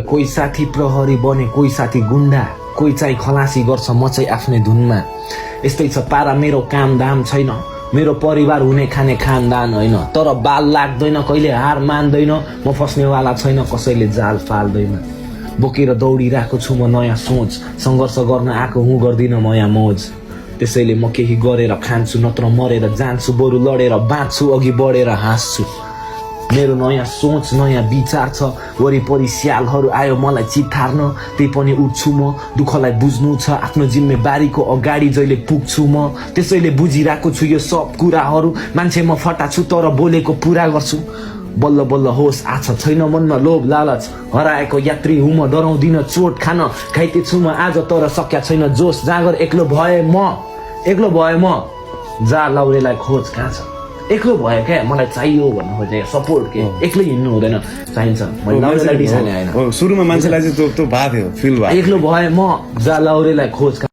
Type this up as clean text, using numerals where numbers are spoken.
कोही साथी प्रहरी बने, कोही साथी गुन्डा, कोही चाहिँ खलासी गर्छ, म चाहिँ आफ्नै धुनमा। यस्तै छ पारा, मेरो काम दाम छैन, मेरो परिवार हुने खाने खानदान होइन, तर बाल लाग्दैन, कहिले हार मान्दैन, म फस्नेवाला छैन, कसैले जाल फाल्दैन। बोकेर दौडिरहेको छु म नयाँ सोच, सङ्घर्ष गर्न आएको हुँ, गर्दिनँ नयाँ मोज। त्यसैले म केही गरेर खान्छु, नत्र मरेर जान्छु, बरु लडेर बाँच्छु, अघि बढेर हाँस्छु। मेरो नयाँ सोच, नयाँ विचार छ, वरिपरि स्यालहरू आयो मलाई चितार्न, त्यही पनि उठ्छु म, दुःखलाई बुझ्नु छ, आफ्नो जिम्मेवारीको अगाडि जहिले पुग्छु म। त्यसैले बुझिरहेको छु यो सब कुराहरू, मान्छे म फटा छु तर बोलेको पुरा गर्छु। बल्ल बल्ल होस् आछ छैन मनमा लोभ लालच, हराएको यात्री हुँ म, डराउँदिन चोट खान, घाइते छु म आज तर सक्या छैन जोस। जाँगर एक्लो भए म, जा लाउरेलाई खोज कहाँ छ। एक्लो भयो क्या, मलाई चाहियो भन्नु खोजेँ सपोर्ट के, एक्लै हिँड्नु हुँदैन, चाहिन्छ। मैले लाउरेलाई बिसाने होइन, सुरुमा मान्छेलाई चाहिँ त्यो भएको थियो, फिल भयो। एक्लो भए म, जा लाउरेलाई खोज